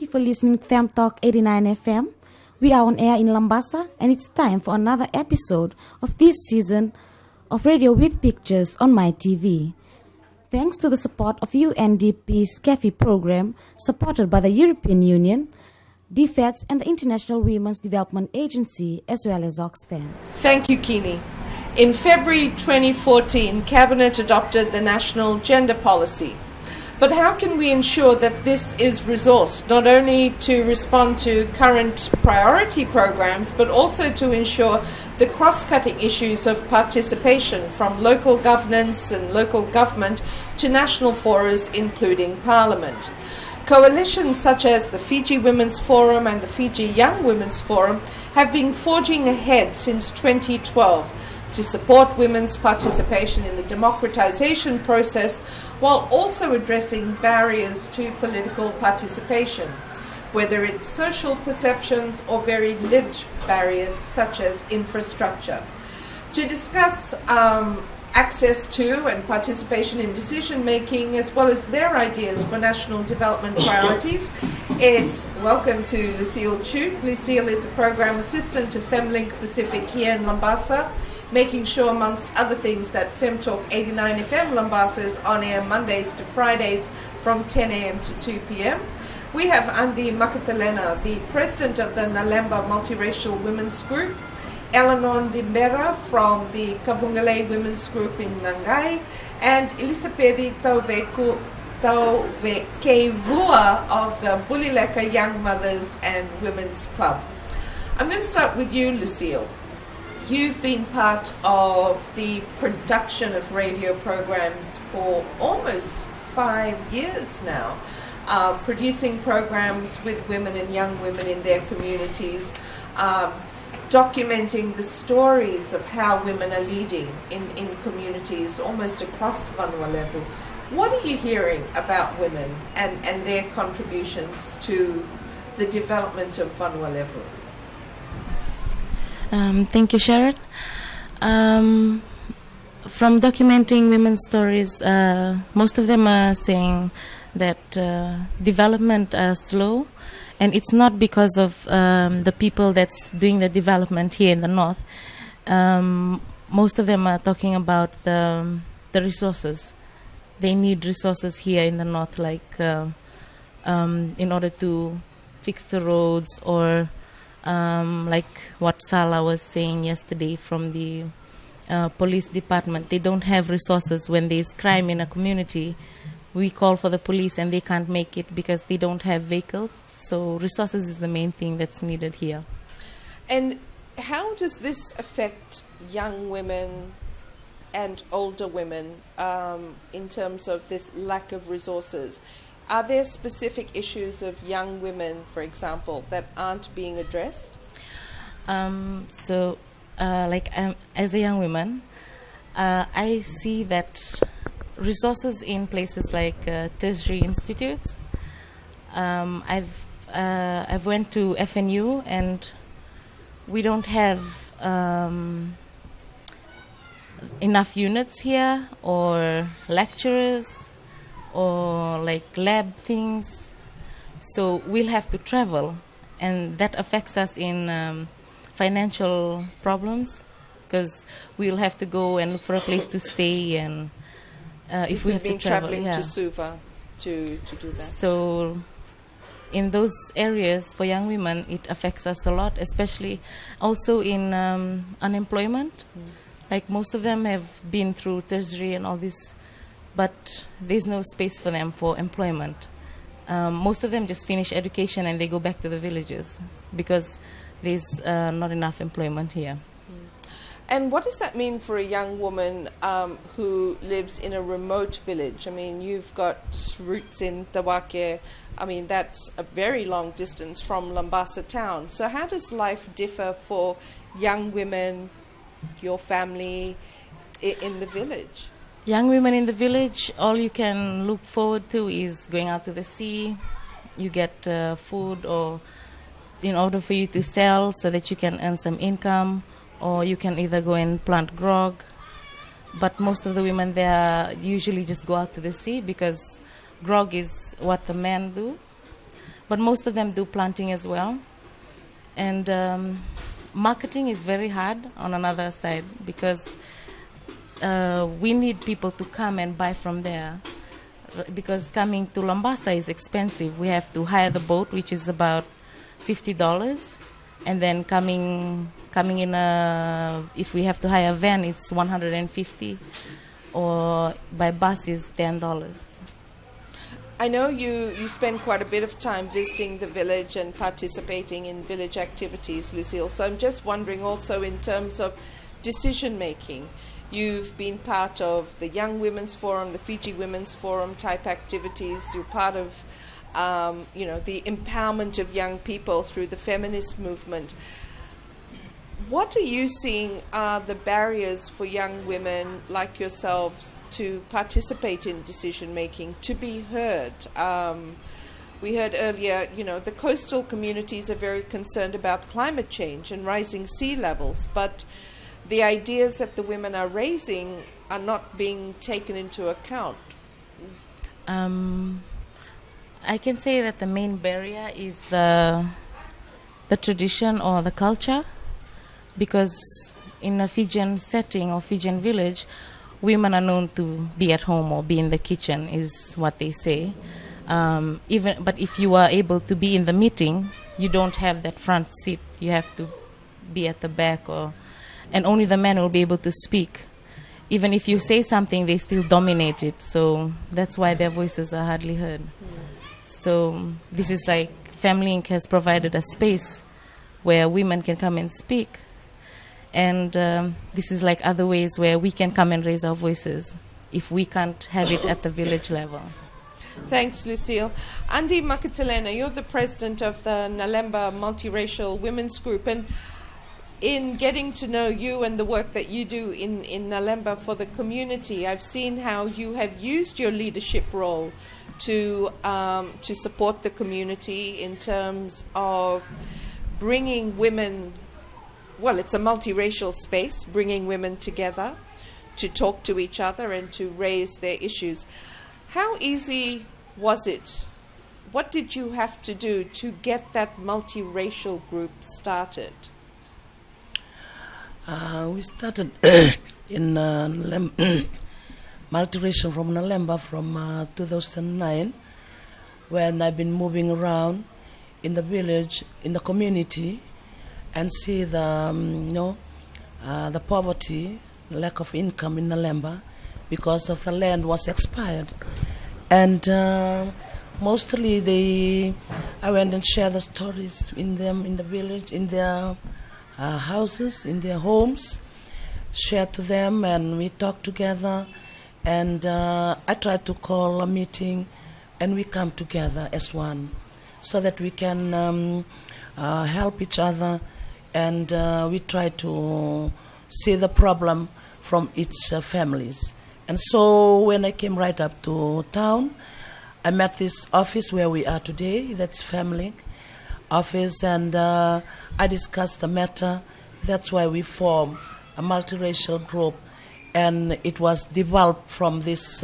you for listening to Fem Talk 89 FM. We are on air in Labasa, and it's time for another episode of this season of Radio with Pictures on My TV. Thanks to the support of UNDP's CAFE program, supported by the European Union, DFEDS and the International Women's Development Agency, as well as Oxfam. Thank you, Kini. In February 2014, Cabinet adopted the National Gender Policy. But how can we ensure that this is resourced, not only to respond to current priority programs, but also to ensure the cross-cutting issues of participation from local governance and local government to national forums, including Parliament? Coalitions such as the Fiji Women's Forum and the Fiji Young Women's Forum have been forging ahead since 2012 to support women's participation in the democratization process while also addressing barriers to political participation, whether it's social perceptions or very lived barriers such as infrastructure. To discuss access to and participation in decision-making, as well as their ideas for national development priorities, it's welcome to Lucille Chu. Lucille is a program assistant to FemLink Pacific here in Labasa, making sure, amongst other things, that FemTalk 89 FM Labasa is on air Mondays to Fridays from 10 a.m. to 2 p.m. We have Andi Makatalena, the president of the Nalemba Multiracial Women's Group, Eleanor Dimbera from the Kavungale Women's Group in Nangai, and Elisapedi Tauvekevua of the Bulileka Young Mothers and Women's Club. I'm going to start with you, Lucille. You've been part of the production of radio programs for almost 5 years now, producing programs with women and young women in their communities, documenting the stories of how women are leading in communities almost across Vanua level. What are you hearing about women and their contributions to the development of Vanua level? Thank you, Sharon. From documenting women's stories, most of them are saying that development are slow, and it's not because of the people that's doing the development here in the north. Most of them are talking about the resources. They need resources here in the north, like in order to fix the roads, or like what Sala was saying yesterday from the police department. They don't have resources. When there's crime in a community, we call for the police and they can't make it because they don't have vehicles. So resources is the main thing that's needed here. And how does this affect young women and older women in terms of this lack of resources? Are there specific issues of young women, for example, that aren't being addressed? As a young woman, I see that resources in places like tertiary institutes. I've went to FNU, and we don't have enough units here, or lecturers, or like lab things. So we'll have to travel, and that affects us in financial problems, because we'll have to go and look for a place to stay, and if we have to travel, traveling to Suva to do that. So in those areas for young women, it affects us a lot, especially also in unemployment. Like most of them have been through tertiary and all this, but there's no space for them for employment. Most of them just finish education and they go back to the villages because there's not enough employment here. And what does that mean for a young woman who lives in a remote village? I mean, you've got roots in Tawake. I mean, that's a very long distance from Labasa town. So how does life differ for young women, your family, in the village? Young women in the village, all you can look forward to is going out to the sea. You get food, or in order for you to sell so that you can earn some income, or you can either go and plant grog. But most of the women there usually just go out to the sea because grog is what the men do. but most of them do planting as well. And marketing is very hard on another side because we need people to come and buy from there. Because coming to Labasa is expensive. We have to hire the boat, which is about $50, and then coming in if we have to hire a van, it's $150, or by bus is $10. I know you spend quite a bit of time visiting the village and participating in village activities, Lucille. So I'm just wondering also in terms of decision making. You've been part of the Young Women's Forum, the Fiji Women's Forum type activities. You're part of, the empowerment of young people through the feminist movement. What are you seeing are the barriers for young women like yourselves to participate in decision making, to be heard? We heard earlier, the coastal communities are very concerned about climate change and rising sea levels, but the ideas that the women are raising are not being taken into account. I can say that the main barrier is the tradition or the culture, because in a Fijian setting or Fijian village, women are known to be at home or be in the kitchen, is what they say. But if you are able to be in the meeting, you don't have that front seat. You have to be at the back, and only the men will be able to speak. Even if you say something, they still dominate it. So that's why their voices are hardly heard. So this is like Family Inc. has provided a space where women can come and speak. And this is like other ways where we can come and raise our voices if we can't have it at the village level. Thanks, Lucille. Andi Makatelena, you're the president of the Nalemba Multiracial Women's Group. And in getting to know you and the work that you do in Nalemba for the community, I've seen how you have used your leadership role to support the community in terms of bringing women. Well, it's a multiracial space, bringing women together to talk to each other and to raise their issues. How easy was it? What did you have to do to get that multiracial group started? We started in multiracial from Nalemba from 2009, when I've been moving around in the village, in the community, and see the poverty, lack of income in Nalemba because of the land was expired. And mostly I went and shared the stories in the village, in their houses, in their homes, shared to them, and we talked together. And I tried to call a meeting, and we come together as one, so that we can help each other, and we try to see the problem from each families. And so when I came right up to town, I met this office where we are today, that's Family office, and I discussed the matter. That's why we formed a multiracial group, and it was developed from this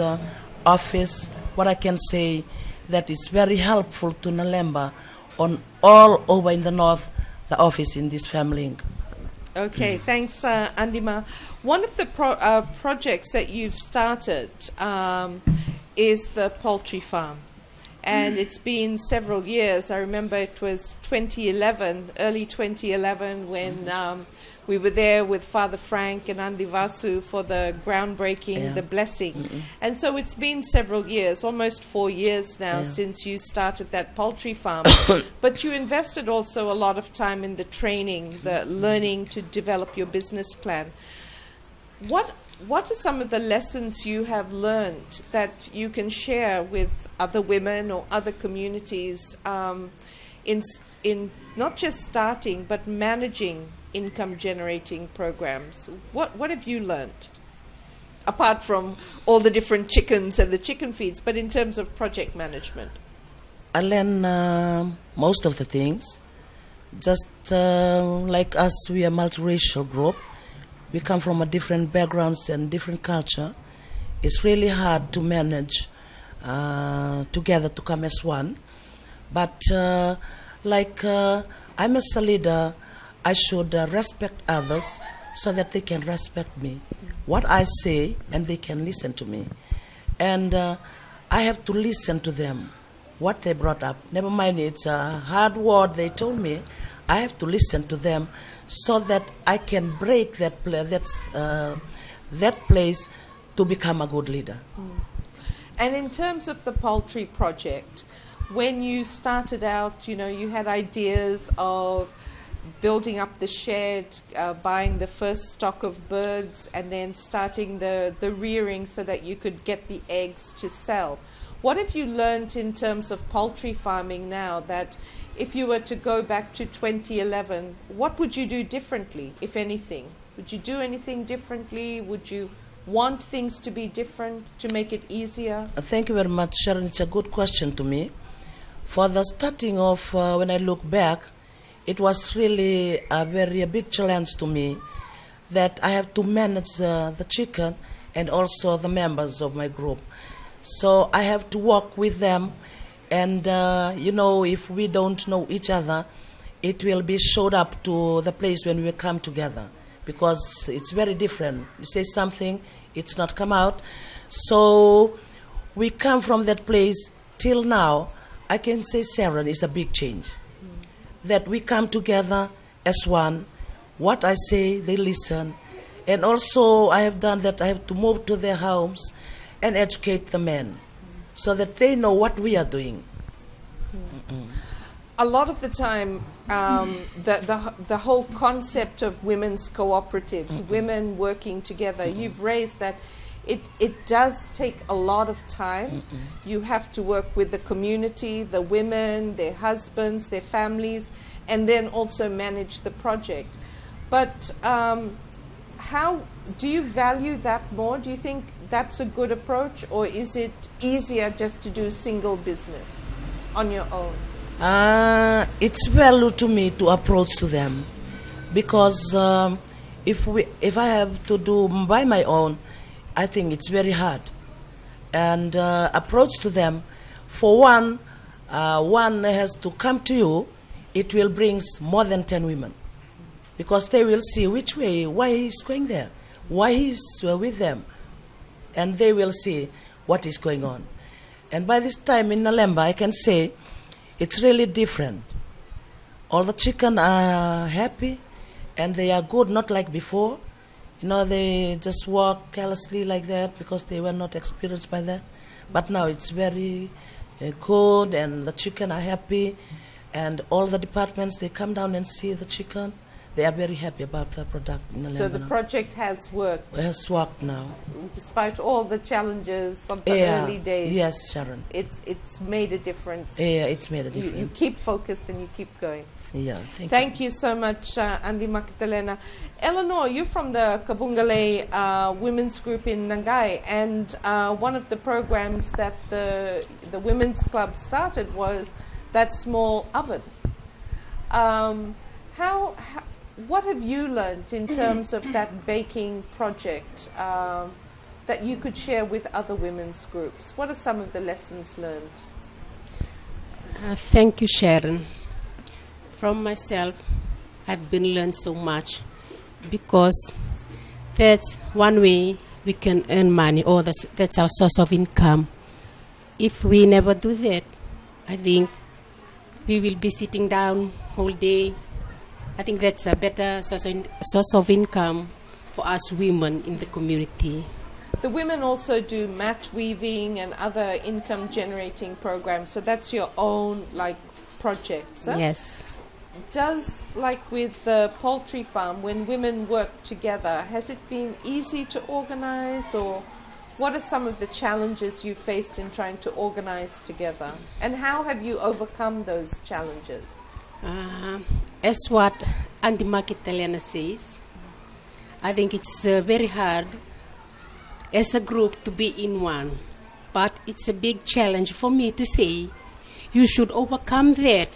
office. What I can say that is very helpful to Nalemba on all over in the north, the office in this Family. Okay, thanks, Andima. One of the projects that you've started is the poultry farm. And it's been several years. I remember it was 2011, early 2011, when we were there with Father Frank and Andi Vasu for the groundbreaking, the blessing. Mm-hmm. And so it's been several years, almost 4 years now, since you started that poultry farm. But you invested also a lot of time in the training, the learning to develop your business plan. What are some of the lessons you have learned that you can share with other women or other communities in not just starting but managing income generating programs? What have you learned, apart from all the different chickens and the chicken feeds, but in terms of project management? I learned most of the things. Just like us, we are a multiracial group. We come from a different backgrounds and different culture. It's really hard to manage together to come as one. But I'm as a leader, I should respect others so that they can respect me. What I say, and they can listen to me. And I have to listen to them, what they brought up. Never mind, it's a hard word they told me. I have to listen to them so that I can break that place to become a good leader. And in terms of the poultry project, when you started out, you had ideas of building up the shed, buying the first stock of birds, and then starting the rearing so that you could get the eggs to sell. What have you learned in terms of poultry farming now, that if you were to go back to 2011, what would you do differently, if anything? Would you do anything differently? Would you want things to be different to make it easier? Thank you very much, Sharon. It's a good question to me. For the starting of, when I look back, it was really a big challenge to me that I have to manage the chicken and also the members of my group. So I have to work with them, and if we don't know each other, it will be showed up to the place when we come together, because it's very different. You say something, it's not come out. So we come from that place till now. I can say, Sharon, is a big change. That we come together as one. What I say, they listen. And also I have done that. I have to move to their homes and educate the men so that they know what we are doing. A lot of the time, the whole concept of women's cooperatives, women working together, you've raised that it does take a lot of time. You have to work with the community, the women, their husbands, their families, and then also manage the project. But how do you value that more? Do you think that's a good approach, or is it easier just to do single business on your own? It's value to me to approach to them, because if I have to do by my own, I think it's very hard. And approach to them, for one has to come to you. It will bring more than 10 women, because they will see which way, why he's going there, why he's with them, and they will see what is going on. And by this time in Nalemba, I can say it's really different. All the chicken are happy, and they are good, not like before. They just walk carelessly like that because they were not experienced by that. But now it's very good, and the chicken are happy, and all the departments, they come down and see the chicken. They are very happy about the product. So the project has worked. It has worked now. Despite all the challenges of the early days. Yes, Sharon. It's made a difference. Yeah, it's made a difference. You keep focused and you keep going. Yeah, thank you so much, Andi Makatelena. Eleanor, you're from the Kabungale Women's Group in Nangai, and one of the programs that the Women's Club started was that small oven. What have you learned in terms of that baking project that you could share with other women's groups? What are some of the lessons learned? Thank you, Sharon. From myself, I've been learned so much, because that's one way we can earn money, or that's our source of income. If we never do that, I think we will be sitting down whole day. I think that's a better source of income for us women in the community. The women also do mat weaving and other income generating programs, so that's your own project, huh? Yes. Does, with the poultry farm, when women work together, has it been easy to organize, or what are some of the challenges you faced in trying to organize together, and how have you overcome those challenges? As what Andi Makitelena says, I think it's very hard as a group to be in one, but it's a big challenge for me to say you should overcome that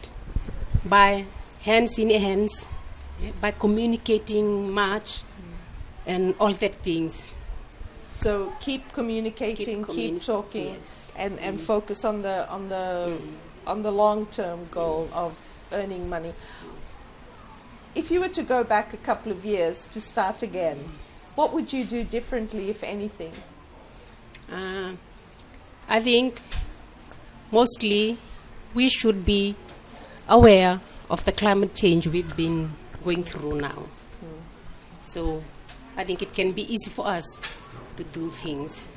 by hands in hands, by communicating much and all that things. So keep communicating, keep talking, yes. and focus on the on the long-term goal of earning money. If you were to go back a couple of years to start again, what would you do differently, if anything? I think mostly we should be aware of the climate change we've been going through now. So I think it can be easy for us to do things.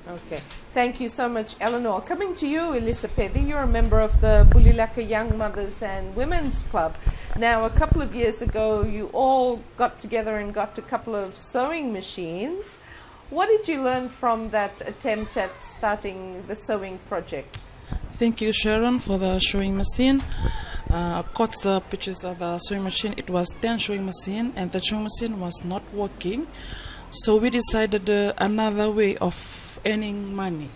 Okay. Thank you so much, Eleanor. Coming to you, Elizabeth, you're a member of the Bulilaka Young Mothers and Women's Club. Now, a couple of years ago, you all got together and got a couple of sewing machines. What did you learn from that attempt at starting the sewing project? Thank you, Sharon, for the sewing machine. I got the pictures of the sewing machine. It was 10 sewing machine, and the sewing machine was not working. So we decided another way of earning money.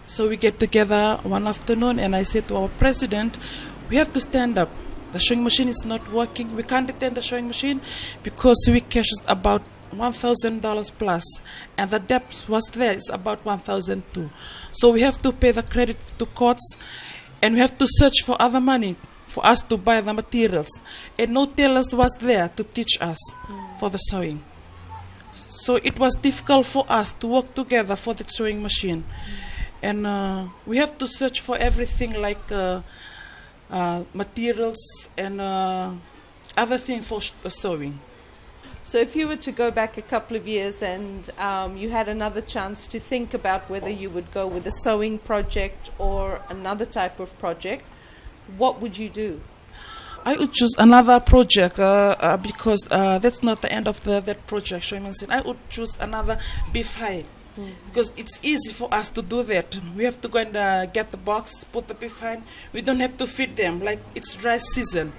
So we get together one afternoon, and I said to our president, we have to stand up. The sewing machine is not working. We can't attend the sewing machine because we cashed about $1,000 plus, and the debt was there. It's about $1,002. So we have to pay the credit to courts, and we have to search for other money for us to buy the materials. And no tailors was there to teach us for the sewing. So it was difficult for us to work together for the sewing machine. And we have to search for everything like materials and other things for the sewing. So if you were to go back a couple of years and you had another chance to think about whether you would go with a sewing project or another type of project, what would you do? I would choose another project because that's not the end of that project. I would choose another beef hide because it's easy for us to do that. We have to go and get the box, put the beef hide. We don't have to feed them like it's dry season.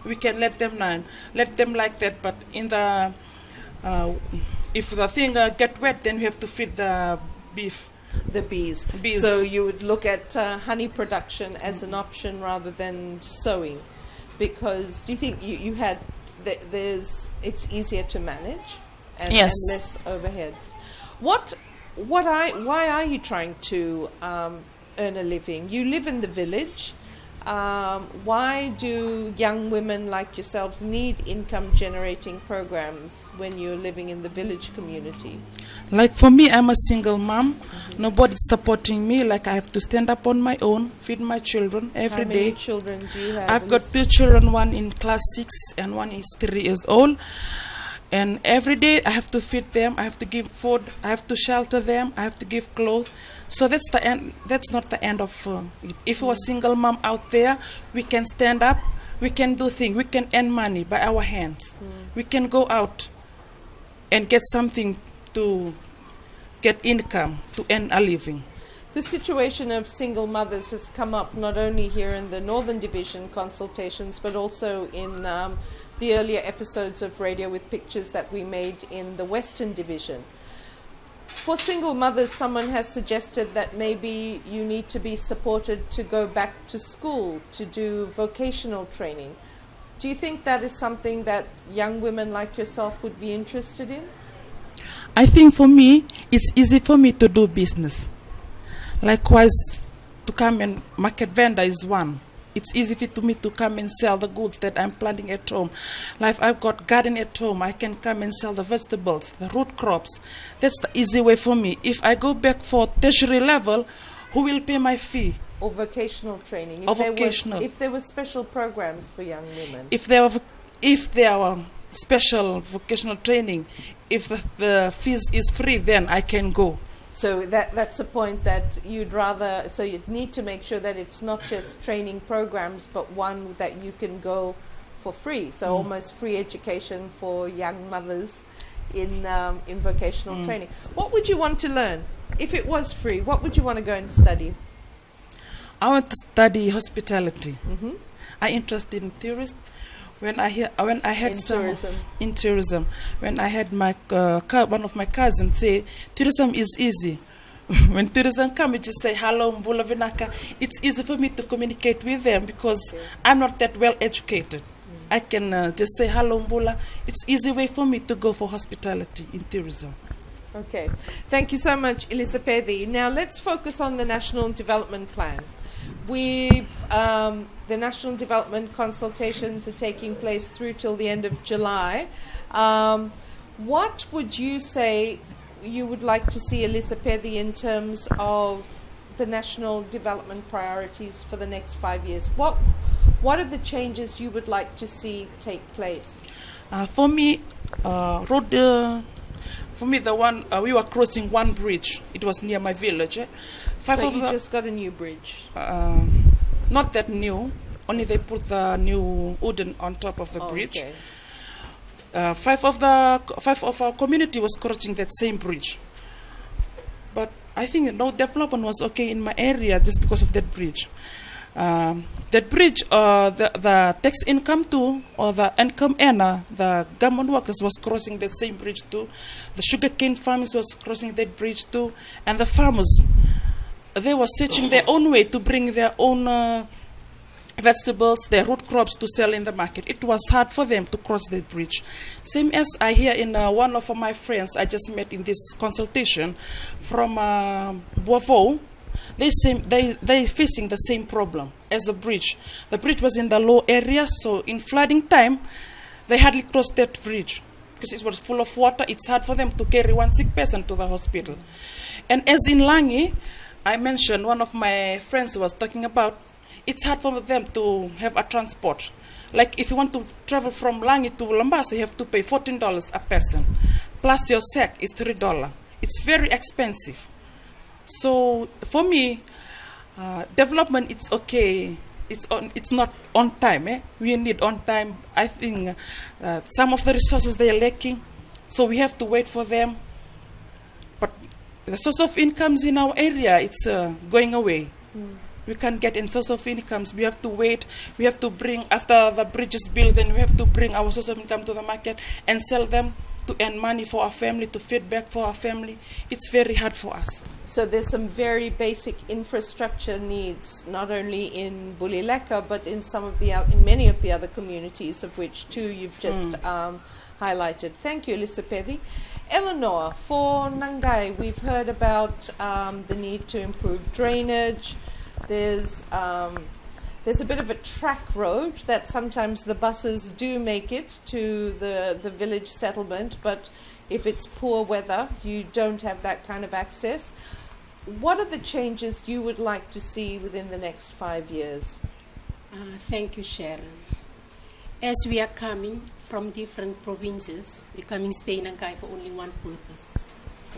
We can let them like that. But in the if the thing get wet, then we have to feed the beef. The bees. So you would look at honey production as an option rather than sewing. Because do you think you had it's easier to manage and less overheads? Why are you trying to earn a living? You live in the village. Why do young women like yourselves need income generating programs when you're living in the village community? Like for me, I'm a single mom. Nobody's supporting me. Like I have to stand up on my own, feed my children every day. How many children do you have? I've got 2 children, one in class 6 and one is 3 years old. And every day I have to feed them, I have to give food, I have to shelter them, I have to give clothes. So that's the end. That's not the end of it. If we're a single mom out there, we can stand up, we can do things, we can earn money by our hands. We can go out and get something to get income, to earn a living. The situation of single mothers has come up not only here in the Northern Division consultations, but also in the earlier episodes of Radio with Pictures that we made in the Western Division. For single mothers, someone has suggested that maybe you need to be supported to go back to school, to do vocational training. Do you think that is something that young women like yourself would be interested in? I think for me, it's easy for me to do business. Likewise, to come and market vendor is one. It's easy for me to come and sell the goods that I'm planting at home. Like I've got garden at home, I can come and sell the vegetables, the root crops. That's the easy way for me. If I go back for tertiary level, who will pay my fee? Or vocational training. If there were special programs for young women. If there were special vocational training, if the fees is free, then I can go. So that's a point that you'd rather, so you'd need to make sure that it's not just training programs, but one that you can go for free. So almost free education for young mothers in vocational training. What would you want to learn? If it was free, what would you want to go and study? I want to study hospitality. I'm interested in tourism. When I had tourism, when I had my one of my cousins say tourism is easy. When tourism come, you just say hello, mbula vinaka. It's easy for me to communicate with them because I'm not that well educated. I can just say hello, mbula. It's easy way for me to go for hospitality in tourism. Okay, thank you so much, Elizabeth. Now let's focus on the National Development Plan. The national development consultations are taking place through till the end of July. What would you say you would like to see, Elizabeth, in terms of the national development priorities for the next 5 years? What are the changes you would like to see take place? For me, the one we were crossing one bridge. It was near my village. So you just got a new bridge? Not that new. Only they put the new wooden on top of the bridge. Okay. Five of our community was crossing that same bridge. But I think no development was okay in my area just because of that bridge. That bridge, the tax income too, or the income earner, the government workers was crossing that same bridge too. The sugarcane farmers was crossing that bridge too, and the farmers, they were searching their own way to bring their own vegetables, their root crops to sell in the market. It was hard for them to cross the bridge. Same as I hear in one of my friends I just met in this consultation from Boavo. They facing the same problem as a bridge. The bridge was in the low area, so in flooding time, they hardly crossed that bridge because it was full of water. It's hard for them to carry one sick person to the hospital. And as in Langi, I mentioned, one of my friends was talking about, it's hard for them to have a transport. Like if you want to travel from Langi to Labasa, you have to pay $14 a person. Plus your sack is $3. It's very expensive. So for me, development it's okay. It's not on time. We need on time. I think some of the resources they are lacking, so we have to wait for them. But the source of incomes in our area, it's going away. We can't get in source of incomes. We have to wait. We have to bring, after the bridge is built, then we have to bring our source of income to the market and sell them to earn money for our family, to feed back for our family. It's very hard for us. So there's some very basic infrastructure needs, not only in Bulileka, but in in many of the other communities, of which two you've just highlighted. Thank you, Elizabeth. Eleanor, for Nangai, we've heard about the need to improve drainage. There's a bit of a track road that sometimes the buses do make it to the village settlement, but if it's poor weather, you don't have that kind of access. What are the changes you would like to see within the next 5 years? Thank you, Sharon. As we are coming from different provinces, we're coming stay in Nangai for only one purpose,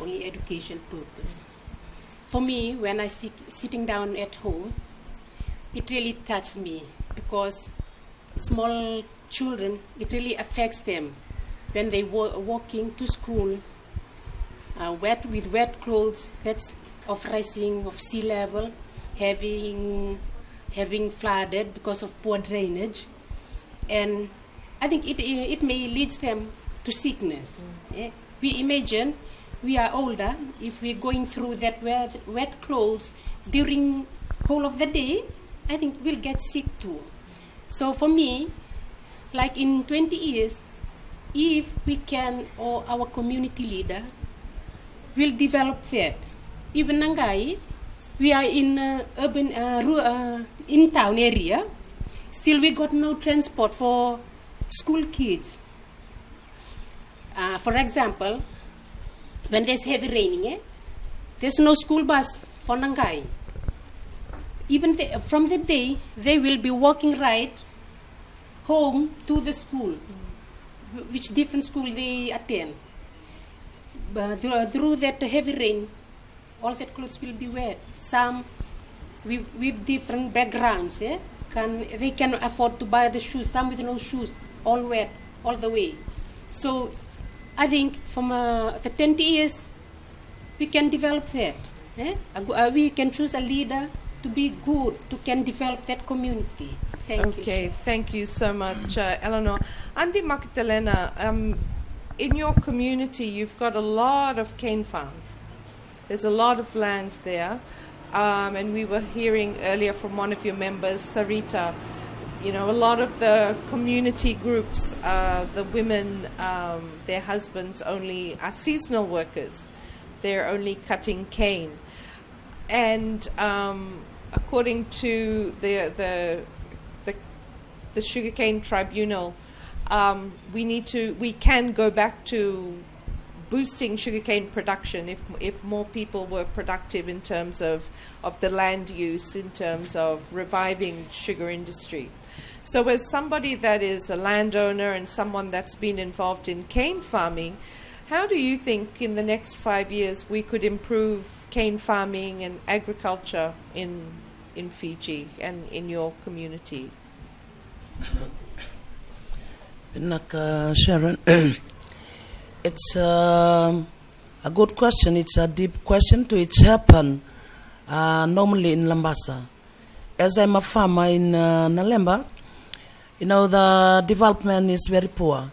only education purpose. For me, when I sitting down at home, it really touched me because small children, it really affects them when they walking to school with wet clothes. That's of rising of sea level, having flooded because of poor drainage, and I think it may lead them to sickness. We imagine we are older, if we're going through that wet clothes during whole of the day, I think we'll get sick too. So for me, like in 20 years, if we can, or our community leader will develop that. Even Nangai, we are in urban, in town area, still we got no transport for school kids. For example, when there's heavy raining, there's no school bus for Nangai. Even from the day, they will be walking right home to the school, which different school they attend. But through that heavy rain, all that clothes will be wet. Some with different backgrounds, they can afford to buy the shoes. Some with no shoes, all wet, all the way. So I think from the 20 years, we can develop that. We can choose a leader to be good, to can develop that community. Thank you. Okay, thank you so much, Eleanor. Andi Magdalena, in your community, you've got a lot of cane farms. There's a lot of land there. And we were hearing earlier from one of your members, Sarita, a lot of the community groups, the women, their husbands only are seasonal workers. They're only cutting cane. And according to the sugarcane tribunal, we can go back to boosting sugarcane production if more people were productive in terms of the land use, in terms of reviving sugar industry. So as somebody that is a landowner and someone that's been involved in cane farming, how do you think in the next 5 years we could improve cane farming and agriculture in Fiji and in your community? Sharon, it's a good question. It's a deep question. It's happen normally in Labasa. As I'm a farmer in Nalemba, the development is very poor.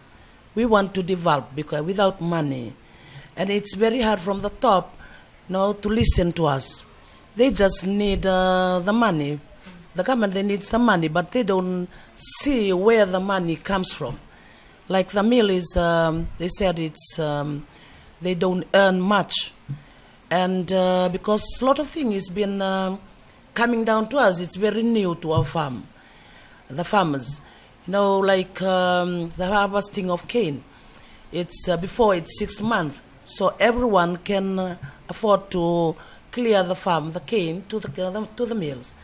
We want to develop because without money, and it's very hard from the top, to listen to us. They just need the money. The government, they need the money, but they don't see where the money comes from. Like the mill is, they said they don't earn much. And because a lot of things has been coming down to us, it's very new to our farm, the farmers. Like the harvesting of cane. It's before it's 6 months, so everyone can afford to clear the farm, the cane, to the mills.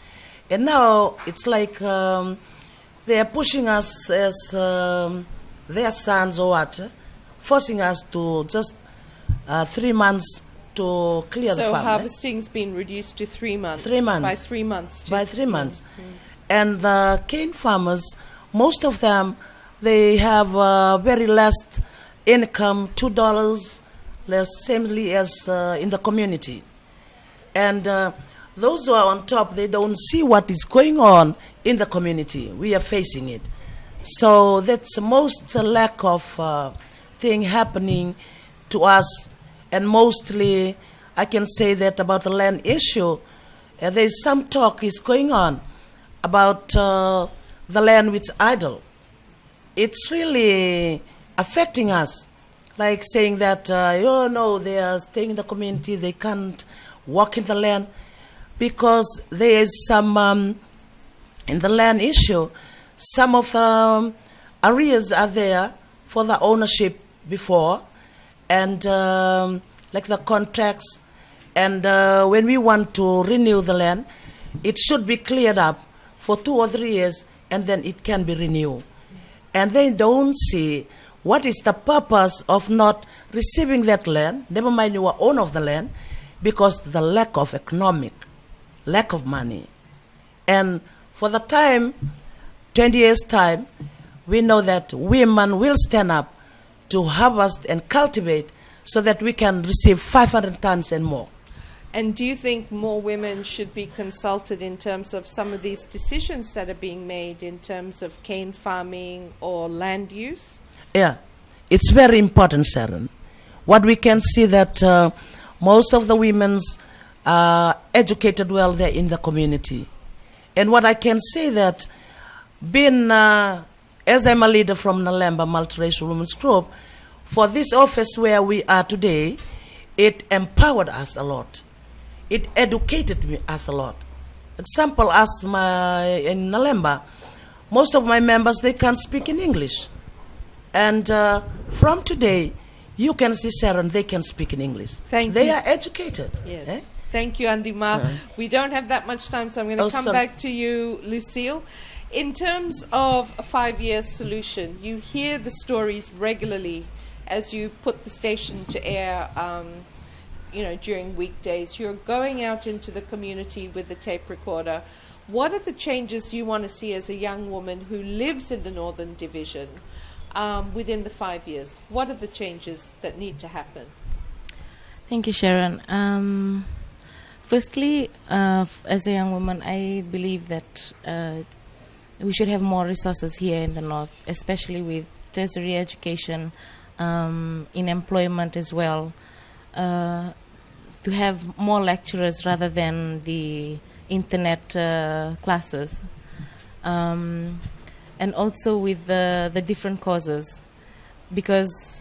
And now it's like they are pushing us as their sons or what, forcing us to just 3 months to clear the farm. So harvesting's been reduced to 3 months. 3 months. By 3 months. By 3 months. And the cane farmers, most of them, they have very less income, $2 less, samely as in the community. And those who are on top, they don't see what is going on in the community. We are facing it. So that's the most lack of thing happening to us. And mostly, I can say that about the land issue, there's some talk is going on about the land which idle. It's really affecting us, like saying that, they are staying in the community, they can't work in the land, because there is some, in the land issue, some of the areas are there for the ownership before, and like the contracts, and when we want to renew the land, it should be cleared up for 2 or 3 years, and then it can be renewed. And they don't see what is the purpose of not receiving that land, never mind you are owner of the land, because the lack of economic, lack of money. And for the time, 20 years' time, we know that women will stand up to harvest and cultivate so that we can receive 500 tons and more. And do you think more women should be consulted in terms of some of these decisions that are being made in terms of cane farming or land use? Yeah, it's very important, Sharon. What we can see that most of the women's are educated well there in the community. And what I can say that being, as I'm a leader from Nalemba Multiracial Women's Group, for this office where we are today, it empowered us a lot. It educated us a lot. Example, as in Nalemba, most of my members, they can't speak in English. And from today, you can see, Sharon, they can speak in English. They are educated. Yes. Eh? Thank you, Andima. We don't have that much time, so I'm going to come back to you, Lucille. In terms of a 5-year solution, you hear the stories regularly as you put the station to air, during weekdays. You're going out into the community with the tape recorder. What are the changes you want to see as a young woman who lives in the Northern Division within the 5 years? What are the changes that need to happen? Thank you, Sharon. Firstly, as a young woman, I believe that we should have more resources here in the North, especially with tertiary education, in employment as well, to have more lecturers rather than the internet classes, and also with the different causes, because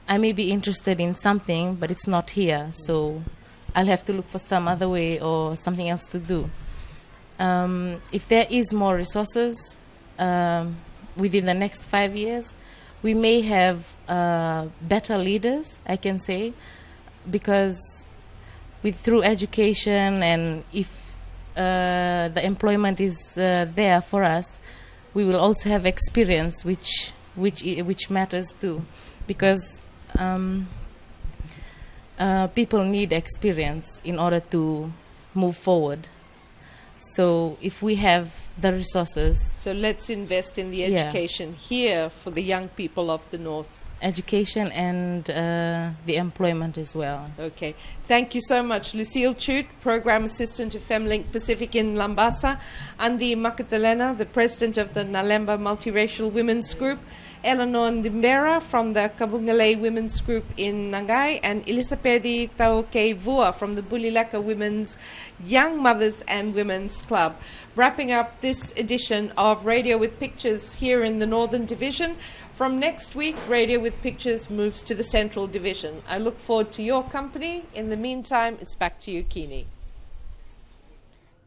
I may be interested in something, but it's not here, so I'll have to look for some other way or something else to do. if there is more resources within the next 5 years, we may have better leaders, I can say, because through education, and if the employment is there for us, we will also have experience, which matters too, because people need experience in order to move forward. So if we have the resources, So let's invest in the Yeah. education here for the young people of the North. education and the employment as well. Okay. Thank you so much. Lucille Chute, Program Assistant to FemLink Pacific in Labasa. Andy Makatalena, the President of the Nalemba Multiracial Women's Group. Eleanor Ndimbera from the Kabungale Women's Group in Nangai. And Elisapedi Tauke Vua from the Bulileka Women's Young Mothers and Women's Club. Wrapping up this edition of Radio with Pictures here in the Northern Division. From next week, Radio with Pictures moves to the Central Division. I look forward to your company. In the meantime, it's back to you, Kini.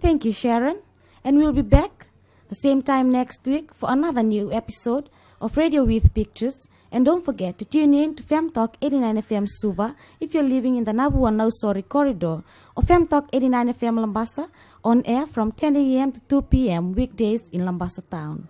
Thank you, Sharon. And we'll be back the same time next week for another new episode of Radio with Pictures. And don't forget to tune in to Fem Talk 89 FM Suva if you're living in the Nabu and Nausori corridor, or Fem Talk 89 FM Lambasa on air from 10 a.m. to 2 p.m. weekdays in Lambasa town.